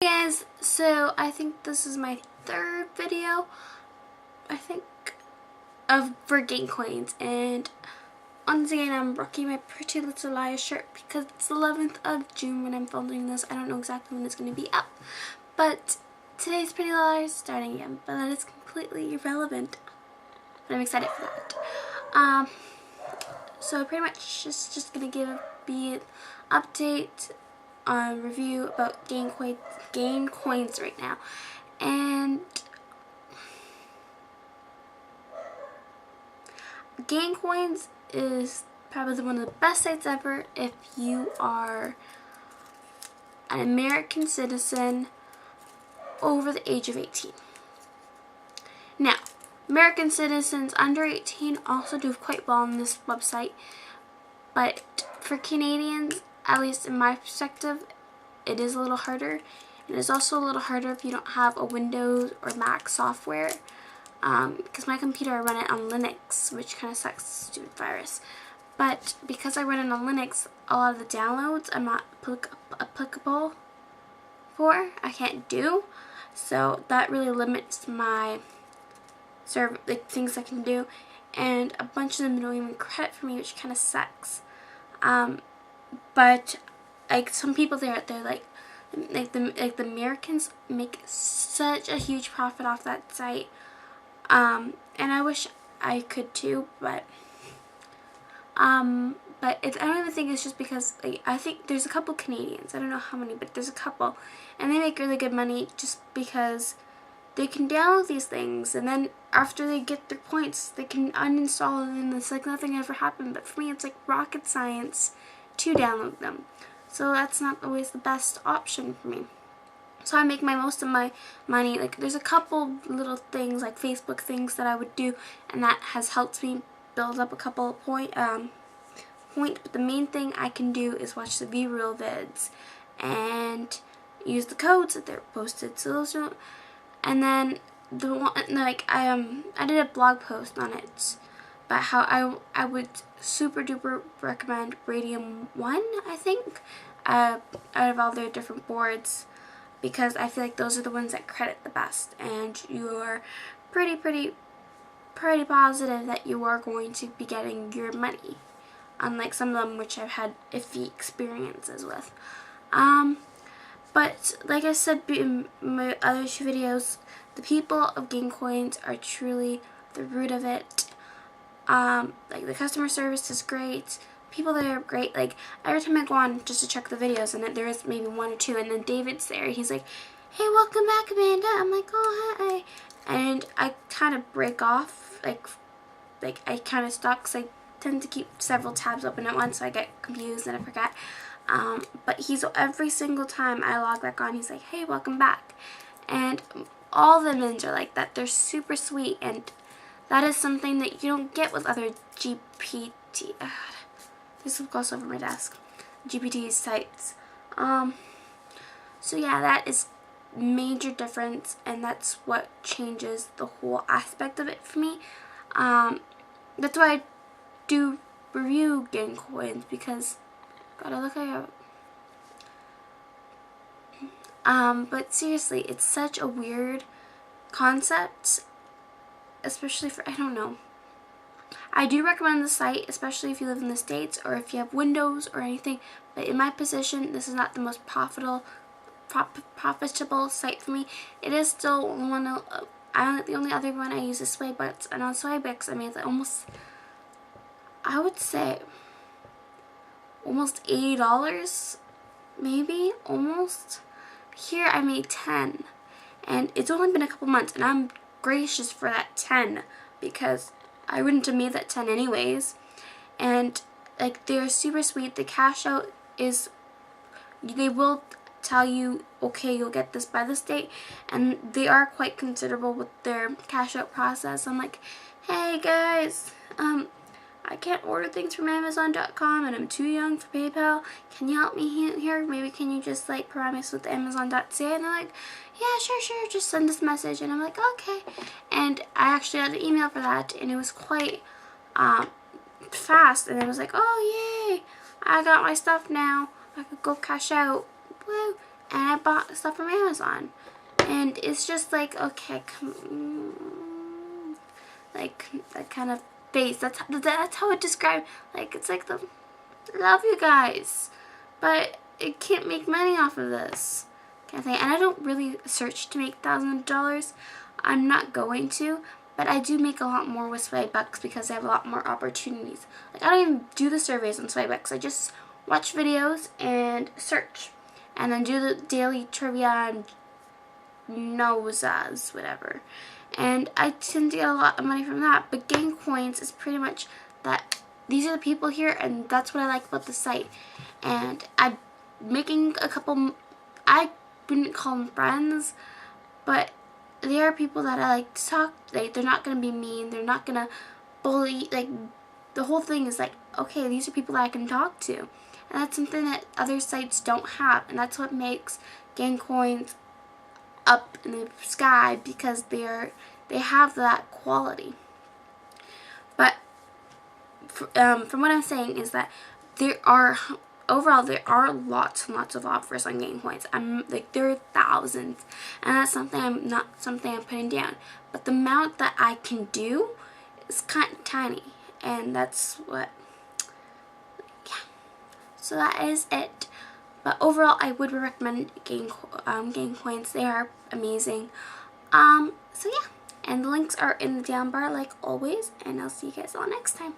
Hey guys, so I think this is my third video, for GainCoins, and once again I'm rocking my Pretty Little Liars shirt because it's the 11th of June when I'm filming this. I don't know exactly when it's going to be up, but today's Pretty Little Liars is starting again, but that is completely irrelevant, but I'm excited for that. So pretty much just going to be an update review about GainCoins right now, and GainCoins is probably one of the best sites ever if you are an American citizen over the age of 18. Now, American citizens under 18 also do quite well on this website, but for Canadians, at least in my perspective, it is a little harder. It is also a little harder if you don't have a Windows or Mac software, because my computer, I run it on Linux, which kind of sucks, stupid virus. But because I run it on Linux, a lot of the downloads I'm not applicable for, I can't do. So that really limits my things I can do, and a bunch of them don't even credit for me, which kind of sucks. But like some people they're like the Americans make such a huge profit off that site, and I wish I could too, but I don't even think it's just because, like, I think there's a couple Canadians, I don't know how many, but there's a couple, and they make really good money just because they can download these things, and then after they get their points, they can uninstall them, and it's like nothing ever happened. But for me, it's like rocket science to download them. So that's not always the best option for me. So I make most of my money. Like, there's a couple little things, like Facebook things that I would do, and that has helped me build up a couple of points. But the main thing I can do is watch the B-Reel vids and use the codes that they're posted. So those are. And then the one, like, I did a blog post on it about how I would super duper recommend Radium 1, I think, out of all their different boards, because I feel like those are the ones that credit the best, and you're pretty positive that you are going to be getting your money, unlike some of them which I've had iffy experiences with. But like I said in my other two videos, the people of GainCoins are truly the root of it. Like, the customer service is great. People there are great. Like, every time I go on just to check the videos, and there is maybe one or two, and then David's there. He's like, "Hey, welcome back, Amanda." I'm like, "Oh, hi." And I kind of break off. Like I kind of stop because I tend to keep several tabs open at once, so I get confused and I forget. But he's, every single time I log back on, he's like, "Hey, welcome back." And all the admins are like that. They're super sweet, and that is something that you don't get with other GPT. This will gloss over my desk. GPT sites. So yeah, that is major difference, and that's what changes the whole aspect of it for me. That's why I do review GainCoins, because gotta look at it. But seriously, it's such a weird concept, especially for, I don't know. I do recommend the site, especially if you live in the States or if you have Windows or anything, but in my position, this is not the most profitable site for me. It is still one of, the only other one I use is Swaybits, and on Swaybits I made like I would say almost $80, maybe, almost. Here I made 10, and it's only been a couple months, and I'm gracious for that 10, because I wouldn't have made that 10 anyways. And like, they're super sweet. The cash out is, they will tell you, okay, you'll get this by this date, and they are quite considerable with their cash out process. I'm like, "Hey guys, I can't order things from Amazon.com, and I'm too young for PayPal. Can you help me here? Maybe can you just like provide me with Amazon.ca?" And they're like, "Yeah, sure, just send this message." And I'm like, "Okay." And I actually had an email for that, and it was quite fast. And it was like, "Oh yay, I got my stuff now. I could go cash out." Woo! and I bought stuff from Amazon. And it's just like, okay, like that kind of face. That's how I describe. Like, it's like I love you guys, but it can't make money off of this kind of thing. And I don't really search to make thousands of dollars. I'm not going to, but I do make a lot more with Swagbucks because I have a lot more opportunities. Like, I don't even do the surveys on Swagbucks. I just watch videos and search, and then do the daily trivia and noses, whatever. And I tend to get a lot of money from that. But GainCoins is pretty much that these are the people here, and that's what I like about the site. And I'm making a couple, I wouldn't call them friends, but they are people that I like to talk. They're not going to be mean. They're not going to bully. Like, the whole thing is like, okay, these are people that I can talk to. And that's something that other sites don't have. And that's what makes GainCoins up in the sky, because they have that quality. But from what I'm saying is that overall there are lots and lots of offers on GainCoins. Like, there are thousands, and that's something I'm putting down. But the amount that I can do is kind of tiny, and that's what. Yeah. So that is it. But overall, I would recommend GainCoins. They are amazing. So yeah, and the links are in the down bar like always, and I'll see you guys all next time.